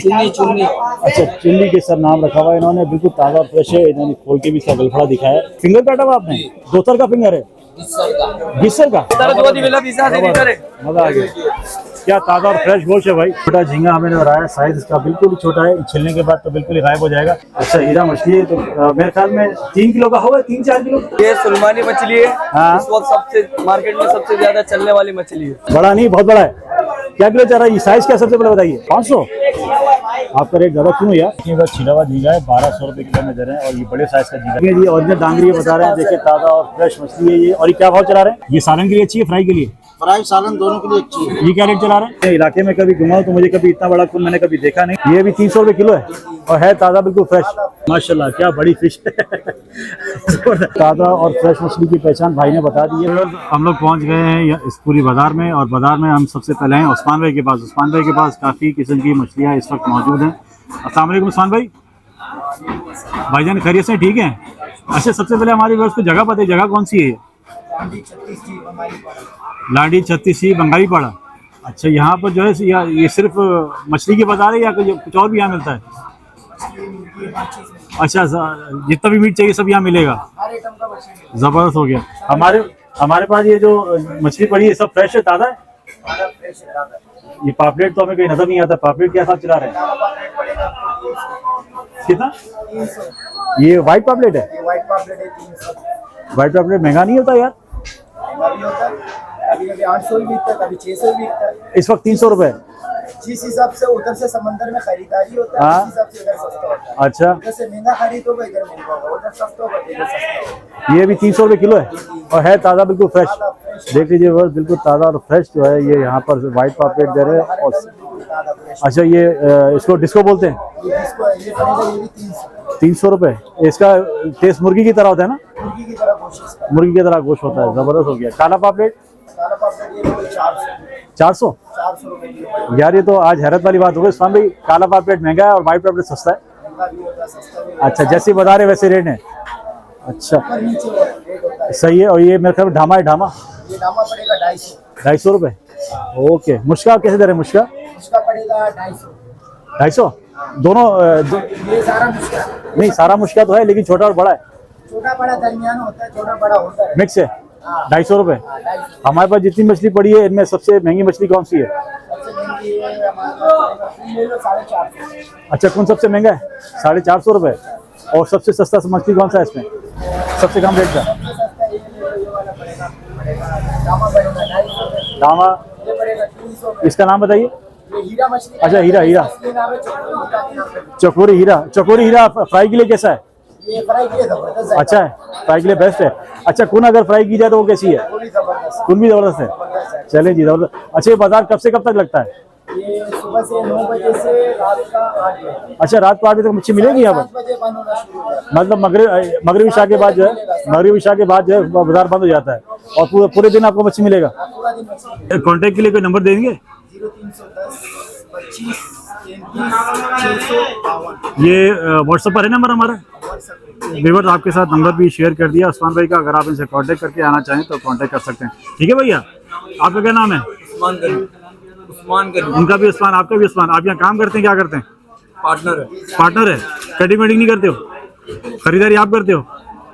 चुन्नी चुन्नी। अच्छा, चुन्नी के सर नाम रखा हुआ है इन्होंने, बिल्कुल ताज़ा और फ्रेश है। इन्होंने खोल के भी इसका गलफड़ा दिखाया है। फिंगर काटा हुआ आपने? दोतर का फिंगर है, गिस्सर का। मजा आ गया, क्या ताज़ा और फ्रेश गोश्त है भाई। छोटा झींगा हमें नजर आया, साइज इसका बिल्कुल ही छोटा है, छिलने के बाद तो बिल्कुल ही गायब हो जाएगा। अच्छा, हीरा मछली है, तो मेरे ख्याल में 3 किलो का होगा, 3-4 किलो। ये सुलमानी मछली है। हाँ, इस वक्त सबसे मार्केट में सबसे ज्यादा चलने वाली मछली है। बड़ा नहीं, बहुत बड़ा है। क्या किलो चल रहा है ये? साइज क्या सबसे पहले बताइए। 500। आपका रेट ज्यादा क्यों यार? इतनी बार छिला हुआ झींगा है 1200 रुपए किलो में दे रहे हैं, और ये बड़े साइज का झींगा है। ये ओरिजिनल डांगरी बता रहे हैं, देखिए ताज़ा और फ्रेश मछली है ये। और ये क्या भाव चला रहे हैं? ये सालन के लिए अच्छी है, फ्राई के लिए? फ्राई सालन दोनों के लिए अच्छी है। ये क्या रेट चला रहे हैं? इलाके में कभी घुमा तो मुझे कभी इतना बड़ा खून मैंने कभी देखा नहीं। ये भी 300 रुपए किलो है और है ताज़ा, बिल्कुल फ्रेश। माशाल्लाह, क्या बड़ी फिश है। ताज़ा और फ्रेश मछली की पहचान भाई ने बता दी है। हम लोग पहुंच गए हैं इस पूरी बाजार में, और बाजार में हम सबसे पहले हैं उस्मान भाई के पास। उस्मान भाई के पास काफ़ी किस्म की मछलियाँ इस वक्त मौजूद हैं। अस्सलाम वालेकुम उस्मान भाई। भाईजान खैरियत से ठीक है? अच्छा, सबसे पहले हमारी व्यवस्था को जगह पता है, जगह कौन सी है? लाडी 36 बंगाली पाड़ा। अच्छा, यहाँ पर जो है ये सिर्फ मछली की बाजार है या कुछ और भी यहाँ मिलता है? अच्छा, जितना भी मीट चाहिए सब यहाँ मिलेगा। जबरदस्त हो गया। हमारे पास ये जो मछली पड़ी है सब फ्रेश है, ताज़ा है। ये पापलेट तो हमें कहीं नजर नहीं आता। पापलेट क्या साथ चला रहे हैं? कितना? ये व्हाइट पापलेट है? व्हाइट पापलेट महंगा नहीं होता यार? कभी 800 भी बिकता है, कभी 600 भी बिकता है। इस वक्त 300 रुपए। जिस हिसाब से उधर से समंदर में खरीदारी होता है, उस हिसाब से इधर सस्ता होता है। अच्छा, उधर से महंगा खरीद होगा, इधर महंगा होगा। उधर सस्ता होगा, इधर सस्ता होगा। ये भी 300 रुपए किलो है और है ताज़ा, बिल्कुल फ्रेश। देख लीजिए बस, बिल्कुल ताज़ा और फ्रेश जो है ये यहाँ पर व्हाइट पापलेट दे रहे हैं। और अच्छा, ये इसको डिस्को बोलते हैं। ये 300 रुपए। इसका टेस्ट मुर्गी की तरह होता है ना? मुर्गी की तरह कोशिश। मुर्गी की तरह गोश्त होता है, जबरदस्त हो गया। काला पापलेट 400 रुपए यार, ये तो आज हैरत वाली बात हो गई उस्मान भाई। काला पापलेट महंगा है और व्हाइट पापलेट सस्ता है। अच्छा, जैसे बता रहे वैसे रेट है। अच्छा, सही है। और ये मेरे ख्याल में ढामा है। ढामा ये दामा पड़ेगा 250 रुपए। ओके। मुश्का कैसे दे रहे हैं? मुश्का पड़ेगा 250 दोनों ये सारा मुश्का नहीं, सारा मुश्का तो है, लेकिन छोटा और बड़ा है। छोटा बड़ा दरमियान होता है, छोटा बड़ा होता है, मिक्स है। 250 रुपए। हमारे पास जितनी मछली पड़ी है इनमें सबसे महंगी मछली कौन सी है? सबसे महंगी है हमारे 450। अच्छा, कौन सबसे महंगा है? 450 रुपए। और सबसे सस्ता मछली कौन सा है इसमें, सबसे कम रेट का? दामा। इसका नाम बताइए। अच्छा, हीरा चकोरी हीरा। चकोरी हीरा फ्राई के लिए कैसा है? ये फ्राई के लिए जबरदस्त है। अच्छा है, फ्राई के लिए बेस्ट है। अच्छा, कून अगर फ्राई की जाए तो वो कैसी है? कून भी जबरदस्त है। चलें जी, जबरदस्त। अच्छा, ये बाजार कब से कब तक लगता है? ये सुबह से 9 बजे से रात का 8 बजे। अच्छा, रात को 8 बजे तक मच्छी मिलेगी यहाँ पर? 7 बजे बंद होना शुरू हो जाता है। मतलब मगरिब इशा के बाद जो है, मगरिब इशा के बाद जो है बाजार बंद हो जाता है, और पूरे दिन आपको मच्छी मिलेगा। पूरा दिन मछली। कॉन्टेक्ट के लिए कोई नंबर देंगे? 0310 25 33 652। ये व्हाट्सएप पर है नंबर हमारा। व्यूअर्स, आपके साथ नंबर भी शेयर कर दिया उस्मान भाई का। अगर आप इनसे कांटेक्ट करके आना चाहें तो कांटेक्ट कर सकते हैं। ठीक है भैया, आपका क्या नाम है? उस्मान गनी। उनका भी उस्मान, आपका भी उस्मान। आप यहाँ काम करते हैं, क्या करते हैं? पार्टनर है। कटिंग वेटिंग नहीं करते हो? खरीदारी आप करते हो?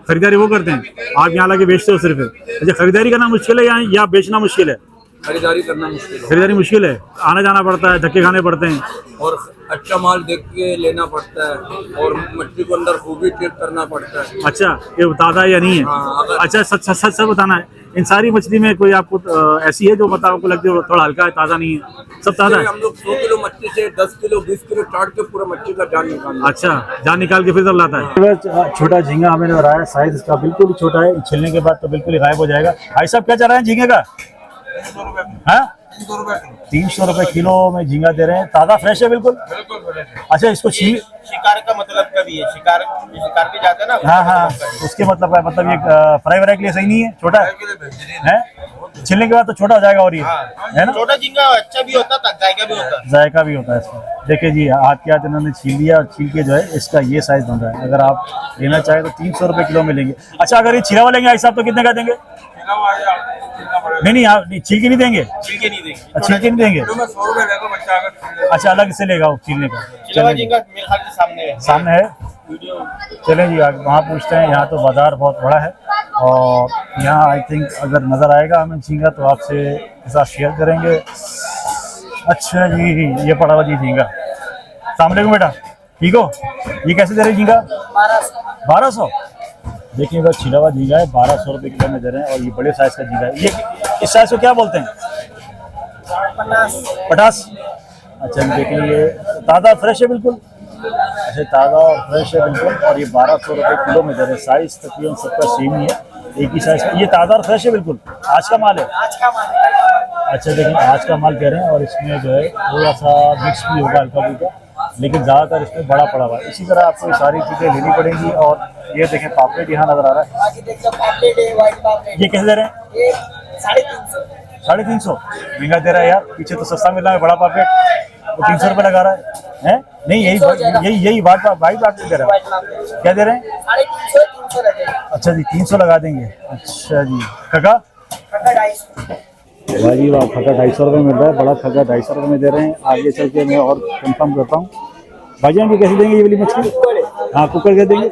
खरीदारी वो करते हैं, आप यहाँ लाके बेचते हो सिर्फ? अच्छा, खरीदारी करना मुश्किल है या बेचना मुश्किल है? खरीदारी करना मुश्किल है। खरीदारी मुश्किल है, आना जाना पड़ता है, धक्के खाने पड़ते हैं, और अच्छा माल देख के लेना पड़ता है, और मछली को अंदर खूबी चेक करना पड़ता है। अच्छा, ये ताज़ा है या नहीं है? अच्छा, सच बताना है। इन सारी मछली में कोई आपको ऐसी है जो मतलब आपको लगती है थोड़ा हल्का है, ताज़ा नहीं है? सब ताज़ा है? हम लोग 100 किलो मछली से 10 किलो 20 किलो चाट के पूरा मछली का जान निकालते। अच्छा, जान निकाल के फिर सब लाता है। छोटा झींगा हमें नजर आया, साइज इसका बिल्कुल ही छोटा है, छिलने के बाद तो बिल्कुल ही गायब हो जाएगा। भाई साहब, क्या चल रहा है झींगे का? 300 रुपए किलो में झींगा दे रहे हैं, ताज़ा फ्रेश है बिल्कुल। अच्छा, इसको शिकार का मतलब कभी है, शिकार भी जाता है ना। हाँ, उसके मतलब ये फ्राई वराई के लिए सही नहीं है, छोटा है। छिलने के बाद तो छोटा हो जाएगा, और ये है ना। छोटा झींगा अच्छा भी होता है, जायका भी होता है इसमें। देखिए जी, हाथ के हाथ इन्होंने छील लिया, और छील के जो है इसका ये साइज बन रहा है। अगर आप लेना चाहें तो 300 रुपए किलो में लेंगे। अच्छा, अगर ये छिला हुआ लेंगे भाई साहब तो कितने का देंगे? नहीं नहीं आप नहीं, छील के नहीं देंगे? छील के नहीं देंगे। अच्छा, छील के नहीं देंगे? किलो में 100 रुपए देगा बच्चा अगर। अच्छा, अलग से लेगा वो छीलने का? चिलवा झींगा मेरे ख्याल से सामने है। सामने है? चलें जी, वहाँ पूछते हैं। यहाँ तो बाजार बहुत बड़ा है और यहाँ आई थिंक अगर नज़र आएगा हमें झींगा तो आपसे के साथ शेयर करेंगे। अच्छा जी, ये पड़ा हुआ जी झींगा। अस्सलाम वालेकुम बेटा, ठीक हो? ये कैसे दे रहे हैं झींगा? 1200। देखिए इधर छिला हुआ झींगा है, 1200 रुपये किलो में दे रहे हैं। और ये बड़े साइज़ का झींगा है। ये इस साइज़ को क्या बोलते हैं? पटास। अच्छा, देखिए ये ताज़ा फ्रेश है बिल्कुल। अच्छा, ताज़ा और फ्रेश है बिल्कुल। और ये 1200 रुपये किलो में दे रहे हैं। साइज़ तकरीबन सबका सेम ही है, एक ही साइज़ का। ये ताज़ा और फ्रेश है बिल्कुल, आज का माल है? अच्छा, देखिए आज का माल कह रहे हैं। और इसमें जो है थोड़ा सा मिक्स भी होगा हल्का फुल्का, लेकिन ज़्यादातर इसमें बड़ा पड़ा हुआ है। इसी तरह आपको ये सारी चीज़ें लेनी पड़ेंगी। और ये देखें पापलेट यहाँ नज़र आ रहा है। ये कैसे दे रहे हैं? 350। महंगा दे रहा है यार, पीछे तो सस्ता मिल रहा है बड़ा पापलेट, वो 300 रुपये लगा रहा है? नहीं, यही वाइट पापलेट दे रहा है। क्या दे रहे हैं? 350। अच्छा जी, 300 लगा देंगे। अच्छा जी, खगा भाई वाह, खगा 250 रुपये मिल रहा है। बड़ा खगा 250 रुपये में दे रहे हैं। आगे चल के मैं और कंफर्म करता हूँ। भाईजान ये कैसे देंगे ये वाली मछली? हाँ, कुकर कैसे देंगे?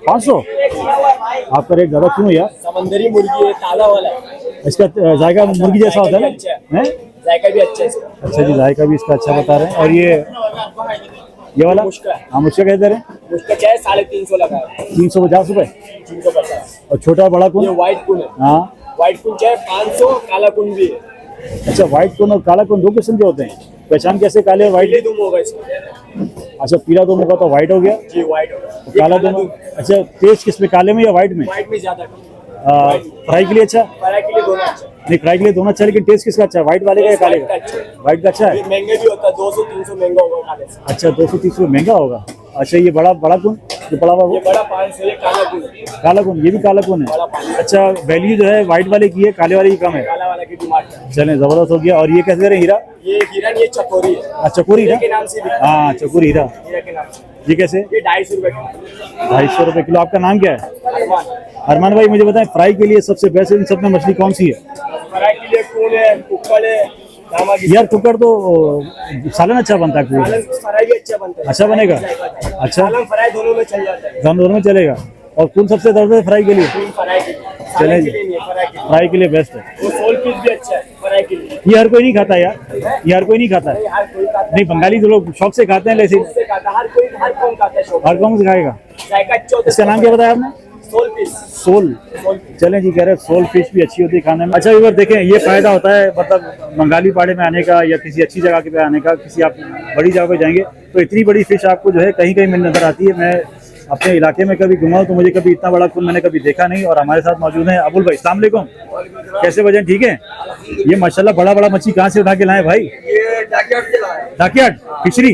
500। आपका रेट ज़्यादा क्यों यार? समंदरी मुर्गी है, ताजा वाला है। इसका जायका मुर्गी जैसा होता है ना? जायका भी अच्छा है इसका। अच्छा जी, जायका भी इसका अच्छा बता रहे हैं। और ये वाला हाँ, मुझका कैसे दे रहे हैं? उसका क्या है 350 लगा है। 350 रुपये। 350। और छोटा बड़ा ये कौन? व्हाइट कुन है। हाँ, व्हाइट कुन चाहे 500, काला कुन भी है। अच्छा, व्हाइट कौन और काला कौन 2 किस्म के होते हैं? पहचान कैसे काले और व्हाइट? पीले दुम होगा इसका। अच्छा, पीला दोनों का तो व्हाइट हो गया, जी व्हाइट होगा। काला दोनों। अच्छा, टेस्ट किस में, काले में या व्हाइट में? व्हाइट में ज्यादा फ्राई के लिए अच्छा? फ्राई के लिए दोनों अच्छा। नहीं, फ्राई के लिए दोनों अच्छा, लेकिन टेस्ट किसका अच्छा है, व्हाइट वाले का या काले का? व्हाइट का अच्छा है। ये महंगे भी होता है, 200-300 महंगा होगा काले से। अच्छा, 230 रुपये महंगा होगा। अच्छा, ये बड़ा कौन जो पड़ा हुआ वो? ये बड़ा 500, ये काला कुन है। काला कौन? ये भी काला कौन है? बड़ा 500। अच्छा, वैल्यू जो है व्हाइट वाले की है, काले वाले की कम है। काला वाला की डिमांड है। चलें, जबरदस्त हो गया। और ये कैसे दे रहे हैं हीरा? ये हिरन, ये चकोरी है। चकोरी हीरा हीरा के नाम से बिकता है। हाँ, चकोरी हीरा। हीरा के नाम से। ये कैसे? ये 250 रुपए का। 250 रुपये किलो। आपका नाम क्या है? अरमान। अरमान भाई, मुझे बताएं फ्राई के लिए सबसे बेस्ट इन सब में मछली कौन सी है? फ्राई के लिए कून है, कुक्कड़ है, दामागी। यार कुकर तो सालन अच्छा बनता है। सालन फ्राई भी अच्छा बनता है। अच्छा बनेगा? अच्छा, सालन फ्राई दोनों में चल जाता है। दोनों में चलेगा। और कौन सबसे ज़्यादा है फ्राई के लिए? कून फ्राई के लिए। चलें सालन जी, के लिए नहीं है, फ्राई के लिए। फ्राई के लिए बेस्ट है। वो सोल पीस भी अच्छा है फ्राई के लिए। ये हर कोई नहीं खाता यार, ये हर कोई नहीं खाता है। हर कोई खाता नहीं, बंगाली तो लोग शौक से खाते हैं, लेकिन है, हर कोई, हर कौन खाता है शौक। हर कौन से खाएगा? जायका अच्छा होता है। इसका नाम क्या बताया आपने? Soul peace. सोल। चलें जी, कह रहे सोल फिश भी अच्छी होती है खाने में। अच्छा व्यूअर देखें, ये फायदा होता है मतलब बंगाली पाड़े में आने का या किसी अच्छी जगह पे आने का। किसी आप बड़ी जगह पे जाएंगे तो इतनी बड़ी फिश आपको जो है कहीं कहीं में नजर आती है। मैं अपने इलाके में कभी घुमा तो मुझे कभी इतना बड़ा कुन मैंने कभी देखा नहीं। और हमारे साथ मौजूद हैं अबुल भाई। अस्सलाम वालेकुम, कैसे वजन ठीक है? ये माशाल्लाह बड़ा बड़ा मच्छी कहाँ से उठा के लाए भाई? ये डाकियाट से लाया है। डाकियाट फिशरी।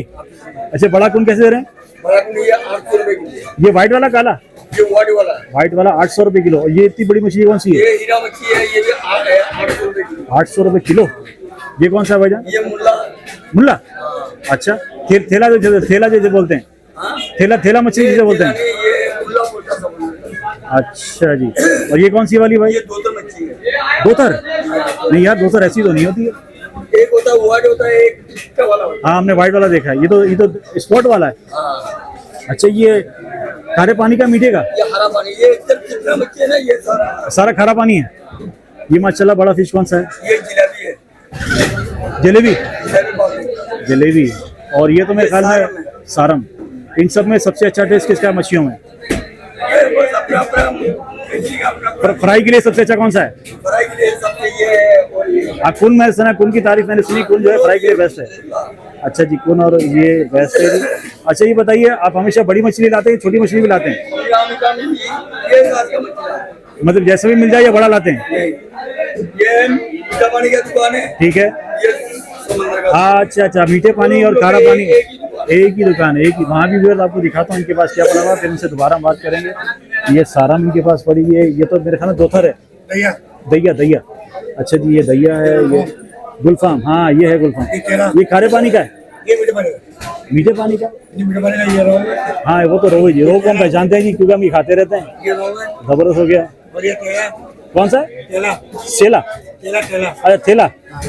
अच्छा, बड़ा कुन कैसे दे रहे हैं? बड़ा कुन ये 800 रुपए किलो। ये व्हाइट वाला काला? ये व्हाइट वाला है। व्हाइट वाला 800 रुपये किलो। और ये इतनी बड़ी मछली कौन सी है? ये हीरा मच्छी है, ये भी 800 रुपए किलो। 800 रुपये किलो। ये कौन सा भाईजान? ये मुल्ला। मुल्ला। अच्छा, थेला जो बोलते हैं, हाँ? थेला मछली जिसे बोलते हैं। ये मुल्ला बोलता है। अच्छा जी। और ये कौन सी वाली भाई? ये दोतर मच्छी है। दोतर? नहीं यार, दोतर ऐसी तो नहीं होती है। एक होता है व्हाइट होता है, एक चिट्टा वाला होता हाँ, हमने व्हाइट वाला देखा है। ये तो स्पॉट वाला है। है। हाँ, अच्छा, ये खारे पानी का मीठे का? ये हरा पानी, ये एकदम चिकना मच्छी है ना, ये सारा खारा पानी है। ये माशाल्लाह बड़ा फिश कौन सा है? ये जिलेबी है। जलेबी। जिलेबी पानी। जलेबी। और ये तो मेरे ख्याल में सारम। इन सब में सबसे अच्छा टेस्ट किसका है मच्छियों में? ये बस अपना फ्राई के लिए सबसे अच्छा कौन सा है? फ्राई के लिए सबसे ये है। और ये कुन मैंने सुना, कुन की तारीफ मैंने सुनी, कुन जो है फ्राई के लिए बेस्ट है। अच्छा जी, कुन और ये बेस्ट है जी। अच्छा, ये बताइए आप हमेशा बड़ी मछली लाते हैं, छोटी मछली भी लाते हैं? ये साथ का मछली है। मतलब जैसे भी मिल जाए या बड़ा लाते हैं? ये मीठा पानी का दुकान है। ठीक है। ये समंदर का। अच्छा, मीठे पानी और खारा पानी एक ही दुकान। एक ही। वहाँ भी व्यूअर आपको दिखाता हूँ इनके पास क्या पड़ा हुआ, फिर उनसे दोबारा बात करेंगे। ये सारम इनके पास पड़ी है। ये तो मेरे ख्याल में दोथर है। दैया। अच्छा जी, ये दैया है। ये गुलफाम। हाँ, ये है गुलफाम। ये खारे पानी का है? ये मीठे पानी का। मीठे पानी का? मीठे पानी का ये रोहू। हाँ, वो तो रोहू जी। रोहू को हम पहचानते हैं जी, क्योंकि हम ये खाते रहते हैं। ये रोहू है। जबरदस्त हो गया। और ये तेला। कौन सा? तेला। सेला। अच्छा थैला,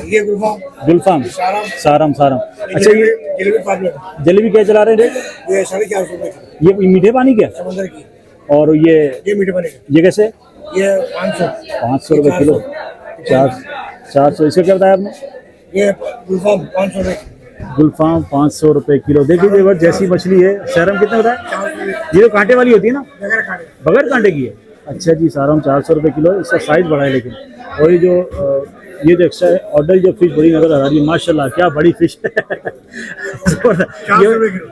ये गुलफाम, गुलफाम, सारम सारम। अच्छा ये जलेबी पापलेट, जलेबी क्या चला रहे हैं? ये 450 रुपए की, ये मीठे पानी क्या? समंदर की, और ये मीठे पानी का, ये कैसे? ये 500 500 रुपए किलो, 400। इसका क्या बताया आपने? ये गुलफाम 500 रुपए, गुलफाम 500 रुपए किलो। देखिए बस जैसी मछली है। सारम कितने बताया? ये जो कांटे वाली होती है ना, बगैर खाने, बगैर कांटे की है। अच्छा जी, सारम 400 रुपए किलो। इसका साइज बड़ा है लेकिन। और ये जो एक्स्ट्रा ऑर्डर जो फिश बड़ी नजर आ रही है, माशाल्लाह क्या बड़ी फिश है।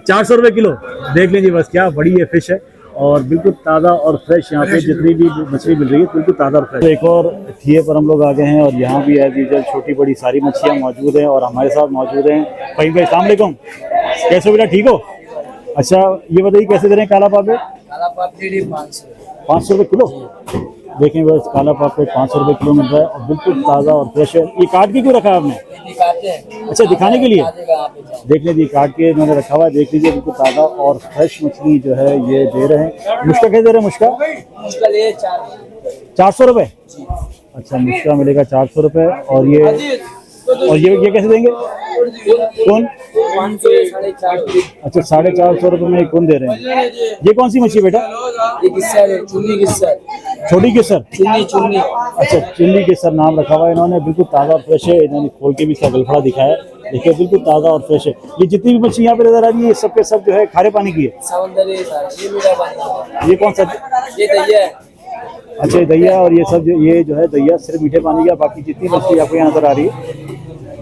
400 रुपए किलो। देख लीजिए बस क्या बड़ी ये फिश है, और बिल्कुल ताज़ा और फ्रेश। यहाँ पे जितनी भी मछली मिल रही है बिल्कुल ताज़ा और फ्रेश। तो एक और थिए पर हम लोग आ गए हैं, और यहाँ भी एज यूजुअल छोटी बड़ी सारी मछलियाँ मौजूद हैं, और हमारे साथ मौजूद हैं फहीम भाई। अस्सलाम वालेकुम, कैसे हो बेटा, ठीक हो? अच्छा ये बताइए कैसे दे रहे हैं काला पापलेट? काला पापलेट 500 रुपए किलो। देखें बस काला पापलेट 500 रुपए किलो मिल रहा है, और बिल्कुल ताज़ा और फ्रेश है। ये काट के क्यों रखा है आपने? अच्छा दिखाने के लिए। देख लीजिए काट के इन्होंने रखा हुआ है, देख लीजिए बिल्कुल ताज़ा और फ्रेश मछली जो है ये दे रहे हैं। मुश्का कैसे दे रहे हैं? मुश्का 400 रुपए। अच्छा मुश्का मिलेगा 400 रुपए। और ये कैसे देंगे? कौन? अच्छा 450 रुपए में कौन दे रहे हैं? ये कौन सी मछली बेटा? छोटी किस्सर, चुन्नी। अच्छा चुन्नी किस्सर नाम रखा हुआ है इन्होंने। बिल्कुल ताज़ा और फ्रेश है। इन्होंने खोल के भी इसका गलफड़ा दिखाया, देखिए बिल्कुल ताज़ा और फ्रेश है। ये जितनी भी मछली यहाँ पे नजर आ रही है ये सब के सब जो है खारे पानी की है। ये कौन सा? ये दहिया है। अच्छा ये दहिया, और ये सब ये जो है दहिया सिर्फ मीठे पानी का। बाकी जितनी मछली आपको यहाँ नजर आ रही है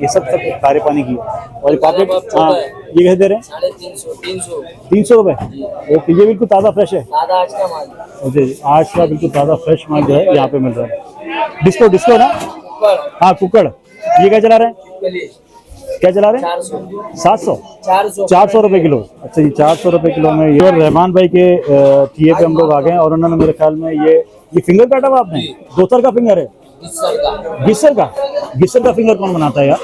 ये सब खारे पानी की है। और पापलेट हाँ ये कैसे दे रहे हैं? 300 रुपए। ओके ये बिल्कुल ताज़ा फ्रेश है। जी आज का बिल्कुल ताज़ा फ्रेश माल जो है यहाँ पे मिल रहा है। डिस्को ना? हाँ कुकड़। ये क्या चला रहे हैं? क्या चला रहे हैं? 400 रुपए किलो। अच्छा जी 400 रुपए किलो में। ये और रहमान भाई के थिए पे हम लोग आ गए हैं, और उन्होंने मेरे ख्याल में ये फिंगर काटा हुआ आपने? दोतर का फिंगर है? गिस्सर का फिंगर कौन बनाता है यार?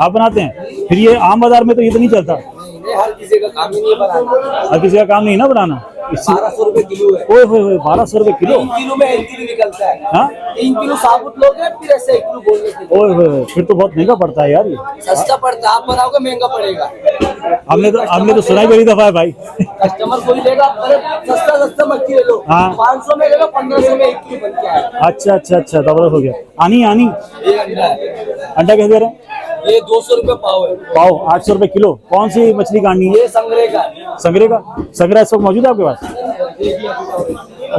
आप बनाते हैं? फिर ये आम बाजार में तो ये तो नहीं चलता। हर किसी का काम ही नहीं बनाना। हर किसी का काम नहीं ना बनाना। 1200 रुपए किलो है। ओए 1200 रुपए किलो। 3 किलो में 1 किलो निकलता है। हाँ 3 किलो साबुत लोगे फिर ऐसे 1 किलो बोलने के लिए। ओए फिर तो बहुत महंगा पड़ता है यार ये। सस्ता पड़ता है, आप बनाओगे महंगा पड़ेगा। हमने तो सुना ही पहली दफा है भाई। कस्टमर कोई लेगा सस्ता मच्छी ले लो। हाँ 500 में ले लो, 1500 में 1 किलो बन के आएगा। अच्छा जबरदस्त हो गया। आनी ये अंडा है। अंडा कैसे दे रहे हैं? ये 200 रुपए पाव है। पाव 800 रुपए किलो। कौन सी मछली काटनी है? ये संगरे का। संगरा इस वक्त मौजूद है आपके पास?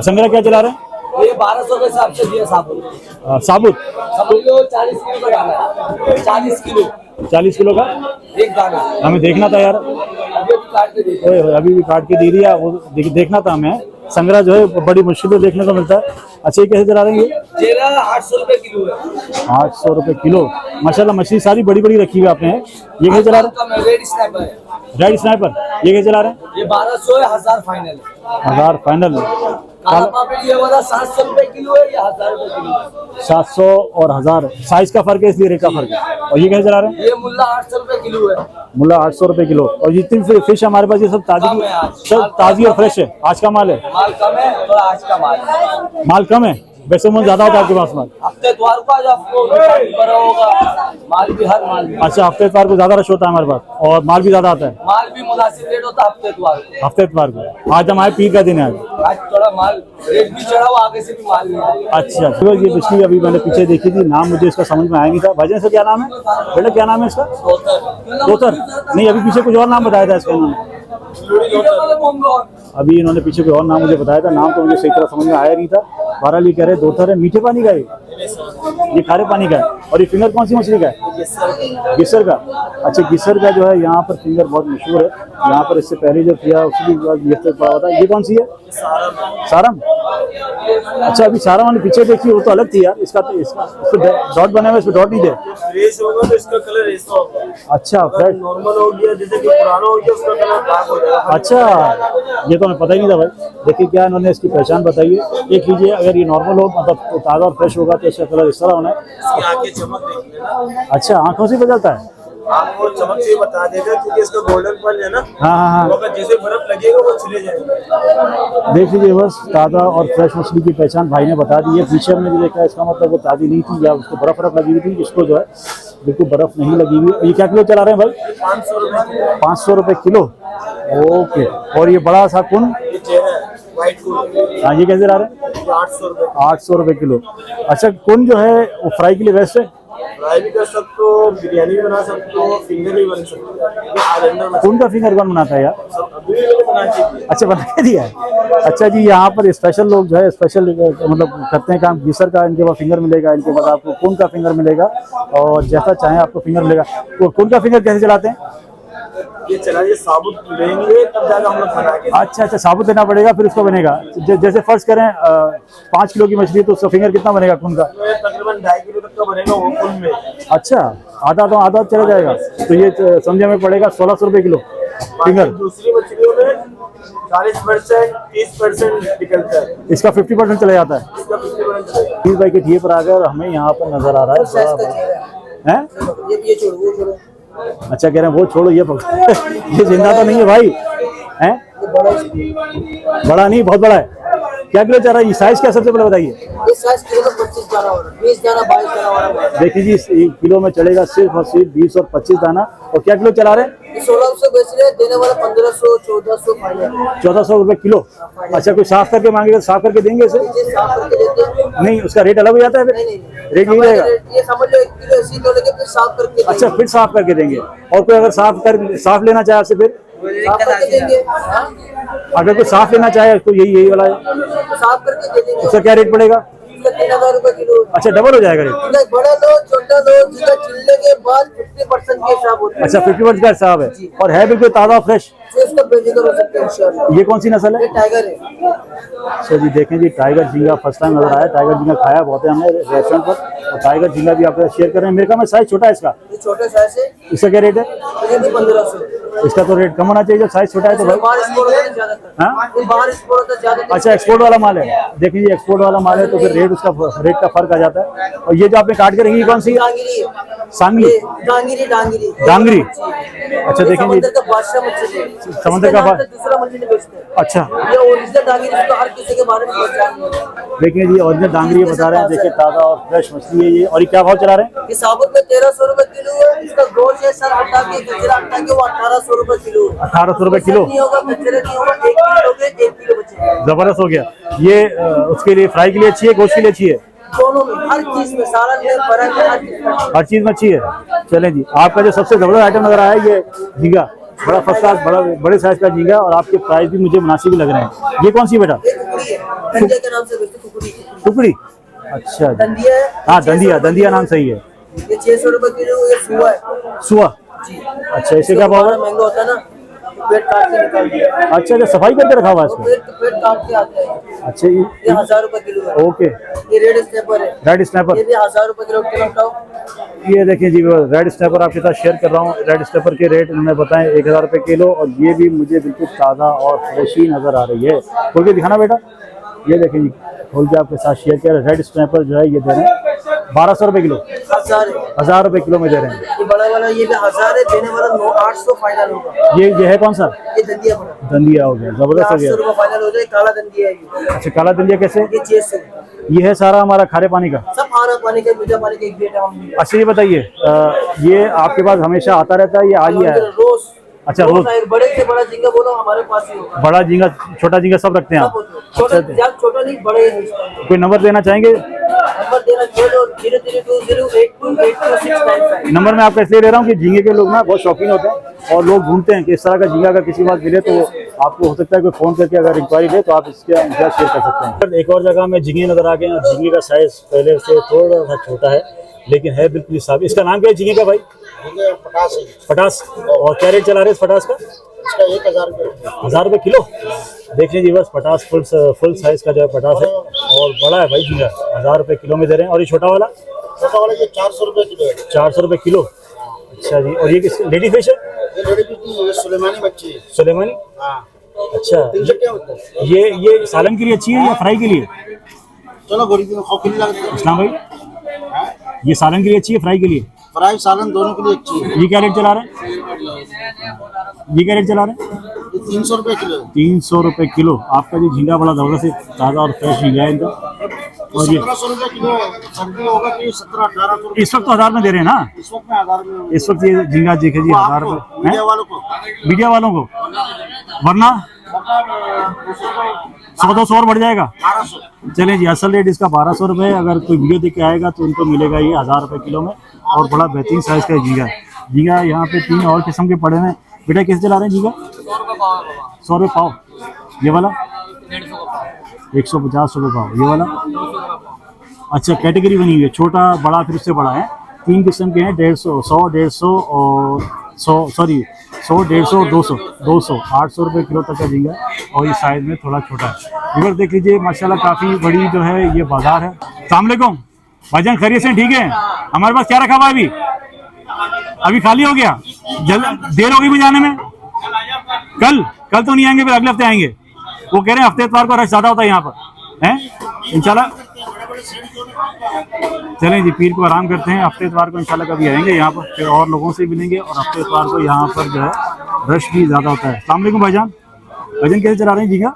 संगरा क्या चला रहे हैं? ये 1200 के हिसाब से दिया साबुत। साबुत समझ लो 40 किलो का दाना है। 40 किलो 40 किलो का एक दाना। हमें देखना था यार। अभी काट के देखो। अभी भी काट के दे दिया, वो देखना था हमें। संगरा जो है बड़ी मुश्किल से देखने को मिलता है। अच्छा ये कैसे चला रहे हैं? ये 800 रुपए किलो है। 800 रुपए किलो। माशाल्लाह मछली सारी बड़ी बड़ी रखी हुई आपने। ये कैसे चला रहे हैं? रेड स्नैपर है। Red sniper. ये कैसे चला रहे हैं? ये 1200 है, 1000 फाइनल है। 1000 फाइनल। काला पापड़ी ये वाला 700 रुपए किलो है, या 1000 रुपए किलो है। 700 और 1000 साइज का फर्क है, इसलिए रेट का फर्क है। और ये कैसे चला रहे हैं? ये मुल्ला 800 रुपए किलो है। मुल्ला 800 रुपए किलो। और जितनी फिश हमारे पास ये सब ताजी कम है आज। सब ताजी और फ्रेश है। आज का माल है। माल कम है और आज का माल कम है। वैसे में ज्यादा होता है आपके पास माल? हफ्ते द्वार को आज आपको बड़ा होगा। माल भी हर माल भी। अच्छा हफ्ते इतवार को ज्यादा रश होता है हमारे पास, और माल भी ज्यादा आता है। माल भी मुनासिब रेट होता है हफ्ते द्वार को। हफ्ते इतवार को। आज हमारे पीक का दिन है आज थोड़ा माल रेट भी चढ़ा हुआ, आगे से भी माल नहीं आया। अच्छा तो ये मछली अभी मैंने पीछे देखी थी, नाम मुझे इसका समझ में आया नहीं था। भाईजान से क्या नाम है बेटा? क्या नाम है इसका? दोतर। नहीं अभी पीछे कुछ और नाम बताया था इसका इन्होंने। अभी इन्होंने पीछे कोई और नाम मुझे बताया था, नाम तो मुझे सही तरह समझ में आया नहीं था। बहरहाल ये कह रहे दोतर है। मीठे पानी का है ये खारे पानी का है। और ये फिंगर कौन सी मछली का है? गिस्सर का। अच्छा गिस्सर का जो है यहाँ पर फिंगर बहुत मशहूर है। यहाँ पर इससे पहले जो किया उसकी पड़ा हुआ था। ये कौन सी है? सारम। अच्छा अभी सारम वाली पीछे देखिए वो तो अलग थी यार। इसका डॉट बना हुआ, इसमें डॉट नहीं थे। फ्रेश होगा तो इसका कलर ऐसा होगा। अच्छा फ्रेश नॉर्मल हो गया, जैसे कि पुराना हो गया उसका कलर ब्लैक हो जाएगा। अच्छा ये तो हमें पता ही नहीं था भाई। देखिए क्या इन्होंने इसकी पहचान बताई है। देख लीजिए अगर ये नॉर्मल हो मतलब तो ताज़ा और फ्रेश होगा तो इसका कलर इस तरह होना है। आंखें चमक देखिए ना। अच्छा आंखों से बदलता है। आपको चमक से बता देगा क्योंकि इसका गोल्डन पल है ना। हाँ हाँ हाँ, तो अगर जैसे बर्फ लगेगा वो छिले जाएगा। देख लीजिए बस, ताज़ा और फ्रेश मछली की पहचान भाई ने बता दी है। पीछे हमने जो देखा इसका मतलब वो ताज़ी नहीं थी या उसको बर्फ लगी हुई थी, इसको जो है बिल्कुल बर्फ नहीं लगी हुई। ये क्या किलो चला रहे हैं भाई? 500 रुपए 500 रुपये किलो। ओके, और ये बड़ा सा कुन, ये चेहरा है व्हाइट कुन, हाँ ये कैसे ला रहे हैं? 800 रुपए। 800 रुपये किलो। अच्छा, कुन जो है वो फ्राई के लिए बेस्ट है? फ्राई भी कर सकते हो, बिरयानी भी बना सकते हो, फिंगर भी बन सकते हो। ये आइलैंडर मछली कुन का फिंगर कौन बनाता है यार? सब अभी भी लोग बना चाहिए। अच्छा, बना के दिया है। अच्छा जी, यहाँ पर स्पेशल लोग जो है स्पेशल मतलब करते हैं काम। गीसर का इनके पास फिंगर मिलेगा, इनके पास आपको कुन का फिंगर मिलेगा, और जैसा चाहें आपको फिंगर मिलेगा। तो कुन का फिंगर कैसे चलाते हैं? ये चला, ये साबुत लेंगे तब जाकर हम लोग बना के। अच्छा अच्छा, साबुत देना पड़ेगा फिर उसका बनेगा। जैसे फर्ज करें 5 किलो की मछली, तो उसका फिंगर कितना बनेगा कुन का? तकरीबन 2.5 किलो तक का बनेगा वो कुल में। अच्छा, आधा तो आधा चला जाएगा, तो ये समझे में पड़ेगा 1600 रुपये किलो फिंगर। दूसरी मछलियों में 40% 30% निकलता है, इसका 50% चला जाता है। इसका 50% चलेगा। 30 भाई के ठिए पर आ गए और हमें यहाँ पर नजर आ रहा है बड़ा है। ये छोड़ो, वो छोड़ो। अच्छा, कह रहे हैं वो छोड़ो, ये पकड़ो। ये जिंदा तो नहीं है भाई, हैं? ये बड़ा नहीं, बहुत बड़ा है। क्या किलो चल रहा है? ये साइज क्या सबसे पहले बताइए। ये साइज किलो में 25 दाना हो रहा है, 20 दाना 22 दाना हो रहा है। देखिए जी, इस एक किलो में चलेगा सिर्फ और सिर्फ 20 और 25 दाना। और क्या किलो चला रहे हैं? 1600 बेच रहे हैं, देने वाला 1500 1400 फाइनल। 1400 रुपये किलो। अच्छा, कोई साफ करके मांगेगा, साफ करके देंगे इसे? ये साफ करके देते हैं। नहीं, उसका रेट अलग हो जाता है फिर? नहीं, रेट नहीं रहेगा? ये समझ लो 1 किलो ऐसी तो लेके फिर साफ करके देंगे। अच्छा, फिर साफ करके देंगे। और कोई अगर साफ लेना चाहे आपसे, फिर साफ करके देंगे। हाँ? अगर कोई साफ लेना चाहे तो यही वाला है, साफ करके दे देंगे। उसका क्या रेट पड़ेगा? 3000 रुपए किलो। अच्छा, डबल हो जाएगा रेट। नहीं, बड़ा लो छोटा लो, जिसका चिल्ले के बाद 50% के हिसाब होता है। अच्छा, 50% का हिसाब है, और है बिल्कुल ताज़ा फ्रेश। फिर उसका बेजिकर हो सकते हैं इंशाल्लाह। ये कौन सी नस्ल ये है? टाइगर है। अच्छा जी, देखें जी, टाइगर झींगा फर्स्ट टाइम नजर आया। टाइगर झींगा खाया बहुत है हमने रेस्टोरेंट पर, और टाइगर झींगा भी आपको शेयर कर रहे हैं। मेरे का में साइज छोटा है इसका, ये छोटे साइज है, इसका क्या रेट है? ये भी 1500। इसका तो रेट कम होना चाहिए जब साइज छोटा है तो भाई। बाहर एक्सपोर्ट होता है ज्यादातर। हाँ? ये बाहर एक्सपोर्ट होता है ज्यादातर। अच्छा, एक्सपोर्ट वाला माल है। देखिए जी, एक्सपोर्ट वाला माल है तो फिर रेट का फर्क आ जाता है। और ये जो आपने काट के रखी है कौन सी? डांगिरी है। सांगली, ये डांगिरी डांगिरी डांगरी। अच्छा, ये देखें जी, समंदर का बादशाह मछली है। समंदर का इसके नाम से दूसरा मछली नहीं बेचते हैं। अच्छा, ये ओरिजिनल डांगिरी, इसको हर किसी के बारे में पहचान नहीं है। देखिए जी, ओरिजिनल डांगरी ये बता रहे हैं। देखिए, ताज़ा और फ्रेश मछली है ये। और ये क्या भाव चला रहे हैं? ये साबुत में 1300 रुपए किलो है। इसका गोश्त है सर हटा के, कचरा हटा के, वो 1800 रुपए किलो है। 1800 रुपये किलो। नहीं होगा, कचरे नहीं होगा। 1 किलो लोगे 1 किलो बचेगा। जबरदस्त हो गया ये। उसके लिए फ्राई के लिए अच्छी है, गोश्त के लिए अच्छी है? दोनों में, हर चीज में, सालन में, फराई में, हर चीज में। हर चीज में अच्छी है। चलें जी, आपका जो सबसे जबरदस्त आइटम नजर आया है ये झींगा, बड़ा फर्स्ट क्लास, बड़े साइज का झींगा, और आपके प्राइस भी मुझे मुनासिब लग रहे हैं। ये कौन सी बेटा? ये कुकड़ी है, दंदिया के नाम से बेचते, कुकड़ी। टुकड़ी। अच्छा जी, दंदिया है। हाँ, दंदिया नाम सही है। ये 600 रुपए किलो। ये सुआ है सुआ। जी। अच्छा, इसे क्या भाव है? महंगा होता है ना, पेट काट के निकाल दिया। अच्छा अच्छा, सफाई करके रखा हुआ है इसमें? पेट काट के आता है। अच्छा, ये 1000 रुपए किलो है। ओके। ये रेड स्नैपर है। रेड स्नैपर, ये भी 1000 रुपए किलो। किलो उठाओ। ये देखिए जी, रेड स्नैपर आपके साथ शेयर कर रहा हूँ। रेड स्नैपर के रेट उन्होंने बताएं 1000 रुपये किलो, और ये भी मुझे बिल्कुल ताज़ा और फ्रेश ही नज़र आ रही है। खोल के दिखाना बेटा। ये देखें जी, खोल के आपके साथ शेयर किया। रेड स्नैपर जो है ये दे रहे हैं 1200 रुपये किलो। 1000 है। 1000 रुपये किलो में दे रहे हैं। ये बड़ा वाला, ये भी 1000 है, देने वाला 800 फाइनल होगा। ये है कौन सा? ये दंदिया बड़ा, दंदिया हो गया, जबरदस्त हो 800 गया। रुपए फाइनल हो जाए। काला दंदिया है ये। अच्छा, काला दंदिया कैसे? ये 600। ये है सारा हमारा खारे पानी का। सब खाना पानी का, मीठा पानी का एक बेटा हम। अच्छा, ये बताइए, ये आपके पास हमेशा आता रहता है, ये आज ही आया है? रोज। अच्छा, रोज। बड़े से बड़ा झींगा बोलो हमारे पास ही होगा। बड़ा झींगा, छोटा झींगा सब रखते हैं आप? छोटा, ज्यादा छोटा नहीं, बड़े ही। कोई नंबर देना चाहेंगे? नंबर देना 03208282695। नंबर मैं आपका इसलिए ले रहा हूँ कि झींगे के लोग ना बहुत शौकीन होते हैं, और लोग ढूंढते हैं कि इस तरह का झींगा अगर किसी बात मिले तो आपको हो सकता है कोई फ़ोन करके अगर इंक्वायरी दे तो आप इसका शेयर कर सकते हैं। एक और जगह में झींगे नज़र आ गए हैं। झींगे का साइज़ पहले से थोड़ा सा छोटा है, लेकिन है बिल्कुल साफ। इसका नाम क्या है झींगे का भाई? पटास। और क्या रेट चला रहे हैं इस पटास का? इसका 1000 रुपये। 1000 रुपये किलो। देखिए जी, बस पटास फुल साइज का जो है पटास है, और बड़ा है भाई झींगा। 1000 रुपये किलो में दे रहे हैं। और ये छोटा वाला? छोटा वाला ये 400 रुपये किलो है। 400 रुपये किलो। अच्छा जी, और ये किस लेडी फिश है? ये लेडी फिश नहीं है, ये सुलेमानी मच्छी है। सुलेमानी। हाँ। अच्छा, क्या होता है? ये सालन के लिए अच्छी है या फ्राई के लिए? चलो बड़ी दिन खाओ, लगता है। इस्लाम भाई, ये सालन के लिए अच्छी है फ्राई के लिए? फ्राई सालन दोनों के लिए अच्छी है। ये क्या रेट चला रहे हैं? ये क्या रेट चला रहे हैं? ये 300 रुपए किलो है। 300 रुपए किलो। आपका जी झींगा बड़ा जबरदस्त है, ताज़ा और फ्रेश झींगा है इनका। और ये 1700 रुपए किलो है। सर्दी होगा तो ये 1700-1800 इस वक्त तो 1000 में दे रहे हैं ना? इस वक्त में 1000 में। इस वक्त ये झींगा देखे जी 1000 रुपए मीडिया वालों को मीडिया वालों को, वरना 100-200 और बढ़ जाएगा। 1200। चलें जी, असल रेट इसका 1200 रुपये। अगर कोई वीडियो देख के आएगा तो उनको मिलेगा ये 1000 रुपये किलो में। और बड़ा बेहतरीन साइज़ का झींगा है। झींगा यहाँ पे 3 और किस्म के पड़े हैं। बेटा कैसे चला रहे हैं झींगा? 100 रुपये पाव। ये वाला 150 रुपये पाव। ये वाला अच्छा कैटेगरी बनी हुई है, छोटा बड़ा फिर उससे बड़ा है। 3 किस्म के हैं, 150, 100, 150 और 100 100, 150 और 200 800 रुपये किलो तक का झींगा है। और इस साइज में थोड़ा छोटा है। इधर देख लीजिए माशाल्लाह काफ़ी बड़ी जो है ये बाजार है। अस्सलाम वालेकुम भाईजान, खैरियत से ठीक है? हमारे पास क्या रखा हुआ है अभी खाली हो गया? देर होगी भी जाने में? कल तो नहीं आएंगे, फिर अगले हफ्ते आएंगे। वो कह रहे हैं हफ्ते इतवार को रश ज़्यादा होता है यहाँ पर, हैं इंशाल्लाह। चलें जी, पीर को आराम करते हैं। हफ्ते इतवार को इंशाल्लाह कभी आएंगे यहाँ पर, फिर और लोगों से मिलेंगे। और हफ्ते इतवार को यहाँ पर जो है रश भी ज़्यादा होता है। अस्सलाम वालेकुम भाईजान, वजन कैसे चला रहे हैं झींगा?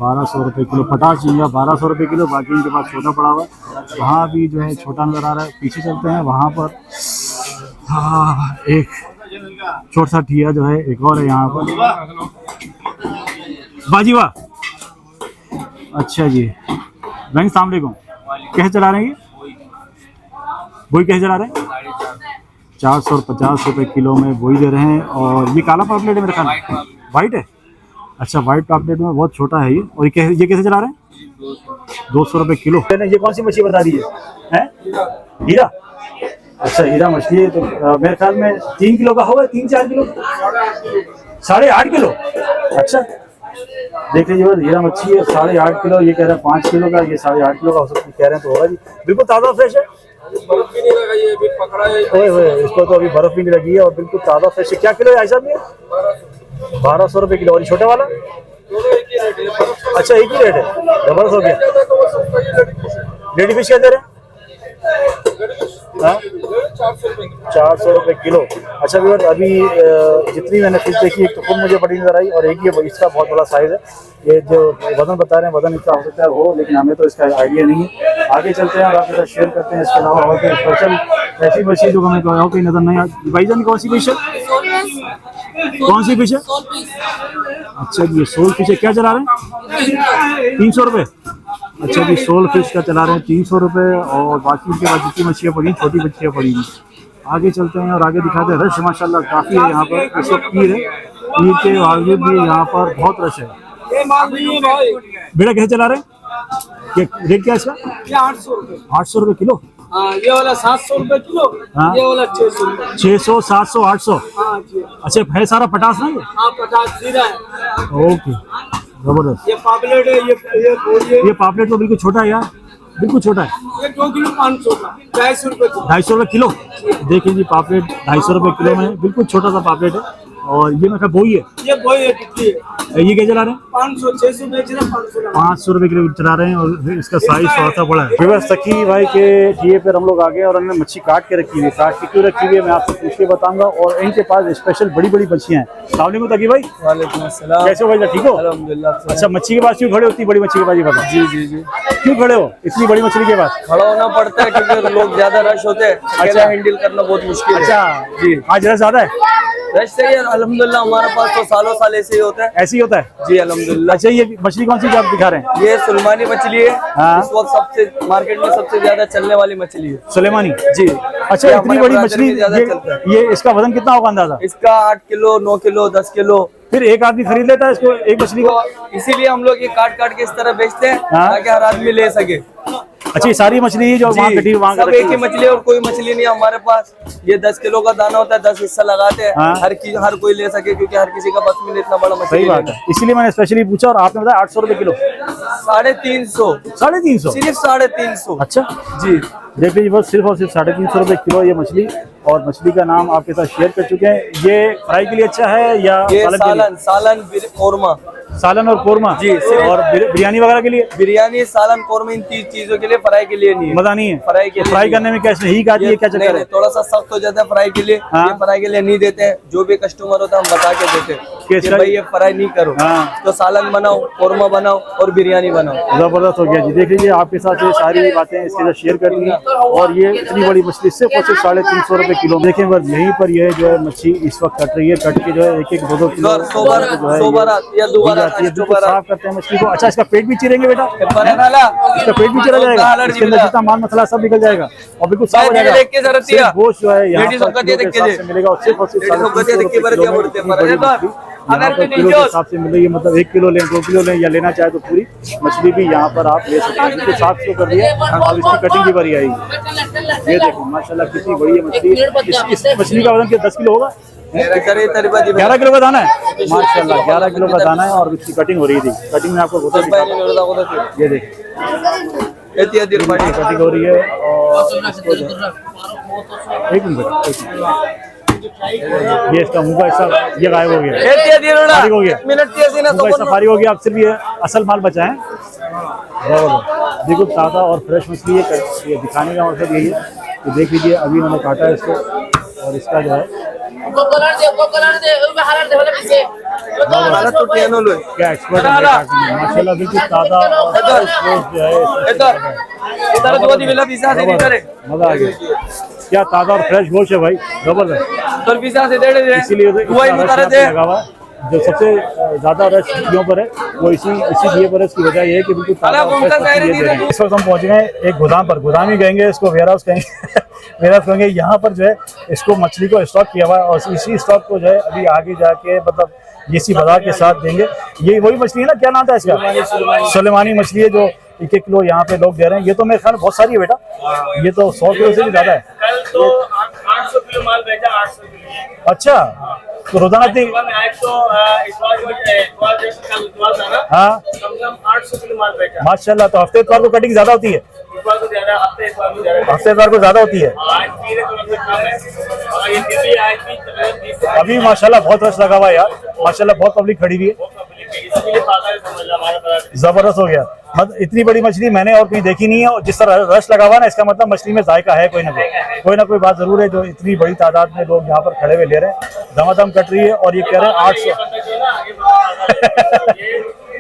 1200 रुपये किलो। 50 झींगा 1200 रुपये किलो। बाकी इनके पास छोटा पड़ा हुआ है, वहाँ भी जो है छोटा नज़र आ रहा है। पीछे चलते हैं, वहाँ पर हाँ एक छोटा सा ठिया जो है एक और है यहाँ पर। बाजी वाह, अच्छा जी। भाई अस्सलाम वालेकुम, कैसे चला रहे हैं ये? वही कैसे चला रहे हैं? 450 रुपये किलो में वही दे रहे हैं। और ये काला पापलेट है मेरे ख्याल में, वाइट है। अच्छा वाइट पापलेट में बहुत छोटा है ये। और ये कैसे चला रहे हैं? 200 रुपये किलो। ये कौन सी मछली बता दी है? हीरा। अच्छा हीरा मछली है। तो मेरे ख्याल में 3 किलो का होगा, 3-4 किलो, 8.5 किलो। अच्छा देख लीजिए, हीरा मच्छी है 8.5 किलो। ये कह रहे हैं 5 किलो का, ये 8.5 किलो का हो सकता है, कह रहे हैं तो होगा जी। बिल्कुल ताज़ा फ्रेश है, बर्फ भी नहीं लगाई है, अभी पकड़ा है। ओए इसको तो अभी बर्फ भी नहीं लगी है और बिल्कुल ताज़ा फ्रेश है। क्या किलो है भाई साहब ये? 1200 रुपये किलो। और छोटे वाला? दोनों एक ही रेट है। अच्छा एक ही रेट है, जबरदस्त हो गया। लेडी फिश क्या दे रहे हैं? 400 रुपये किलो। अच्छा व्यूअर, अभी जितनी मैंने फिश देखी एक तो खुद मुझे बड़ी नजर आई और एक ये इसका बहुत बड़ा साइज़ है। ये जो वजन बता रहे हैं, वजन इसका हो सकता है हो, लेकिन हमें तो इसका आइडिया नहीं है। आगे चलते हैं और आपके साथ शेयर करते हैं। इसके अलावा और कोई स्पेशल ऐसी मछली जो हमें और कोई नजर नहीं आती। भाईजान कौन सी फिश है? कौन सी फिश है? अच्छा जी, सोल फिश है। क्या चला रहे हैं? 300 रुपये। अच्छा जी, सोल फिश का चला रहे हैं 300 रुपये। और बाकी के बाद जितनी मछलियाँ पड़ी, छोटी मछलियाँ पड़ी। आगे चलते हैं और आगे दिखाते हैं। रश माशाल्लाह काफ़ी है यहाँ पर। इस वक्त पीर है, पीर के बावजूद भी यहाँ पर बहुत रश है। बेटा कैसे चला रहे हैं? रेट क्या है इसका? 800 रुपए। 800 रुपये किलो। ये वाला 700 रुपए किलो। हाँ। ये वाला 600 रुपए। 600, 700, 800। हाँ जी। अच्छा है सारा पटास ना ये? हाँ 50 जीरा है। ओके जबरदस्त। ये पापलेट है, ये बोलिए। ये पापलेट तो बिल्कुल छोटा है यार, बिल्कुल छोटा है। ये 2 किलो 500 का, 250 रुपए किलो। 250 रुपये किलो। देखिए जी, पापलेट 250 रुपये किलो में बिल्कुल छोटा सा पापलेट है। और ये मैं बोई है। ये बोई है कितनी है? ये क्या चला रहे हैं? 500, 600 बेच रहे हैं, 500 का। 500 रुपये किलो चला रहे हैं। और इसका साइज थोड़ा सा बड़ा है। फिर सकी भाई के ठिए पर हम लोग आ गए और उन्होंने मच्छी काट के रखी हुई है। काट के क्यों रखी हुई है मैं आपको पूछ के बताऊंगा। और इनके पास स्पेशल बड़ी बड़ी मच्छियाँ हैं। अस्सलाम वालेकुम तकी भाई। वालेकुम अस्सलाम। कैसे हो भाई, ठीक हो? अल्हम्दुलिल्लाह। अच्छा मच्छी के पास क्यों खड़े हो? इतनी बड़ी मच्छी के पास ये बता। जी जी जी। क्यों खड़े हो इतनी बड़ी मछली के पास? खड़ा होना पड़ता है क्योंकि लोग ज्यादा रश होते हैं। अकेला हैंडल करना बहुत मुश्किल है। अच्छा जी। आज रश ज्यादा है? रश सही है अल्हम्दुलिल्लाह। हमारे पास तो सालों साल ऐसे ही होता है। ऐसे ही होता है जी अल्हम्दुलिल्लाह। अच्छा ये मछली कौन सी जो आप दिखा रहे हैं? ये सुलेमानी मछली है। हाँ। इस वक्त सबसे मार्केट में सबसे ज्यादा चलने वाली मछली है। सुलेमानी जी। अच्छा ये इतनी हमारे बड़ी बरादरी मछली में ज्यादा चलता है। ये इसका वजन कितना होगा अंदाजा? इसका 8 किलो, 9 किलो, 10 किलो। फिर एक आदमी खरीद लेता है इसको, एक मछली को? इसीलिए हम लोग ये काट काट के इस तरह बेचते हैं हाँ। ताकि हर आदमी ले सके। अच्छा ये सारी मछली जो वहाँ कटी वहाँ सब एक ही मछली है और कोई मछली नहीं है हमारे पास। ये 10 किलो का दाना होता है, 10 हिस्सा लगाते हैं। हाँ। हर कोई ले सके क्योंकि हर किसी का बस में नहीं इतना बड़ा मछली। सही बात है, इसीलिए मैंने स्पेशली पूछा। और आपने बताया 800 रुपये किलो। 350। 350? सिर्फ 350। अच्छा जी। देख लीजिए बस सिर्फ और सिर्फ 350 रुपये किलो ये मछली। और मछली का नाम आपके साथ शेयर कर चुके हैं। ये फ्राई के लिए अच्छा है या ये सालन के लिए? सालन कोरमा। सालन और कोरमा जी, सिर्फ- और बिरयानी वगैरह के लिए बिरयानी सालन कौरमा इन 3 चीजों के लिए, फ्राई के लिए नहीं है। मजा नहीं है। फ्राई के लिए फ्राई नहीं करने में कैसे हीक आती है, क्या नहीं, चक्कर नहीं, है? थोड़ा सा सख्त हो जाता है फ्राई के लिए। हाँ। ये फ्राई के लिए नहीं देते हैं, जो भी कस्टमर होता है हम बता के देते हैं कि कैसा? भाई ये फ्राई नहीं करो, हाँ। तो सालन बनाओ, कोरमा बनाओ और बिरयानी बनाओ। जबरदस्त हो गया जी। देख लीजिए, आपके साथ ये सारी बातें इसके साथ शेयर कर दी हैं। और ये इतनी बड़ी मछली सिर्फ और सिर्फ 350 रुपए किलो। देखें बस यहीं पर ये जो है मच्छी इस वक्त कट रही है, कट के जो है 1-1, 2-2 किलो सौ बार जो है या ये दोबारा जाती है। बिल्कुल साफ करते हैं मछली को। अच्छा, इसका पेट भी चिरेंगे बेटा? इसका पेट भी चिरा जाएगा, इसके अंदर जितना माल मसाला सब निकल जाएगा और बिल्कुल साफ हो जाएगा। सिर्फ गोश्त जो है यहाँ पर किलो के हिसाब से मिलेगा और सिर्फ और सिर्फ 350 रुपए किलो में इतनी बड़ी मछली यहाँ पर किलो के हिसाब से मिलेगी। मतलब 1 किलो लें, 2 किलो लें या लेना चाहे तो पूरी मछली भी यहाँ पर आप ले सकते हैं। बिल्कुल साफ सुथरा कर दिया और इसकी कटिंग भी बड़ी आएगी। ये देखो माशाल्लाह कितनी बड़ी है मछली। इस मछली का वजन 10 किलो होगा। 11 किलो का दाना है माशाल्लाह, 11 किलो का दाना है और इसकी कटिंग हो रही थी। कटिंग में आपको होता है, ये देखिए कटिंग हो रही है। और इसको एक मिनट, ये इसका मुंह का हिस्सा ये गायब हो गया, फारिग हो गया, मुंह का हिस्सा फारिग हो गया। अब सिर्फ ये असल माल बचा है। बिल्कुल ताज़ा और फ्रेश मछली है। ये दिखाने का मतलब यही है कि देख लीजिए, अभी उन्होंने काटा है इसको और इसका जो है क्या एक्सपर्ट है माशाल्लाह। बिल्कुल ताज़ा और जो है मजा आ गया। क्या ताज़ा और फ्रेश गोश्त है भाई, जबरदस्त। इसीलिए लगा हुआ है। जो सबसे ज्यादा रश मछलियों पर है वो इसी दिए पर है। इसकी वजह ये है कि बिल्कुल ताज़ा और फ्रेश मछली दे रहे हैं। इस वक्त हम पहुंच गए एक गोदाम पर। गोदाम ही कहेंगे इसको, वेयर हाउस कहेंगे वेयर हाउस कहेंगे। यहाँ पर जो है इसको मछली को स्टॉक किया हुआ है और इसी स्टॉक को जो है अभी आगे जाके मतलब इसी बाजार के साथ देंगे। ये वही मछली है ना, क्या नाम था इसका? सुलेमानी मछली है जो 1-1 किलो यहाँ पे लोग दे रहे हैं। ये तो मेरे ख्याल बहुत सारी है बेटा, ये तो 100 किलो से भी ज्यादा है। कल तो 800 किलो माल बेचा, 800 किलो। अच्छा, तो रोजाना तो इस बार कल था ना, हाँ कम से कम 800 किलो माल बेचा। माशाल्लाह। तो हफ्ते इतवार को कटिंग ज्यादा होती है? इस बार तो ज्यादा, हफ्ते इतवार को ज्यादा, हफ्ते इतवार को ज्यादा होती है। आज पीले तो मतलब कम है। और ये दिल्ली आज भी तकरीबन 20 से अभी माशाल्लाह बहुत रश लगा हुआ है यार, माशाल्लाह बहुत पब्लिक खड़ी हुई है। इसलिए फायदा है, समझ लो हमारा पता। जबरदस्त हो गया। मतलब इतनी बड़ी मछली मैंने और कहीं देखी नहीं है। और जिस तरह रश लगा हुआ है ना, इसका मतलब मछली में जायका है कोई ना कोई बात जरूर है। जो इतनी बड़ी तादाद में लोग यहाँ पर खड़े हुए ले रहे हैं, दमादम कट रही है। और ये कह रहे हैं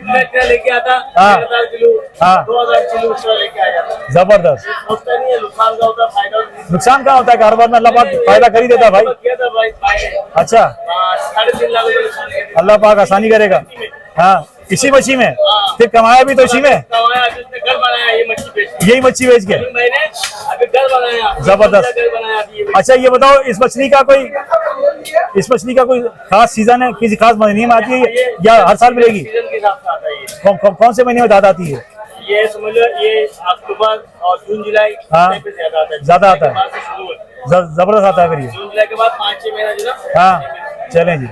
800 लेके आता, हाँ। 1000 किलो, हाँ। 2000 किलो उसका लेके आ जाता। जबरदस्त। उसका नहीं है, नुकसान का होता है, फायदा होता है। नुकसान कहाँ होता है, कारोबार में अल्लाह पाक फायदा कर ही देता है भाई। किया था भाई, अच्छा, 3.5 लाख रुपए नुकसान किया था। अल्लाह पाक आसानी करेगा। हाँ, इसी मच्छी में फिर कमाया भी तो इसी में, कमाया, जिसने घर बनाया ये मच्छी बेच के। यही मच्छी बेच के। मैंने अभी घर बनाया, जबरदस्त। घर बनाया अभी ये। अच्छा ये बताओ, इस मछली का कोई खास सीजन है, किसी खास महीने में आती है या हर साल मिलेगी? सीजन के हिसाब से आता है ये। कौन से महीने में ज्यादा आती है? ये समझ लो, ये अक्टूबर और जून जुलाई हाँ। पे ज्यादा आता है। ज्यादा आता है। जुलाई के बाद से शुरू है। जबरदस्त आता है फिर ये। जून जुलाई के बाद 5-6 महीना जो ना। हाँ, चलें जी।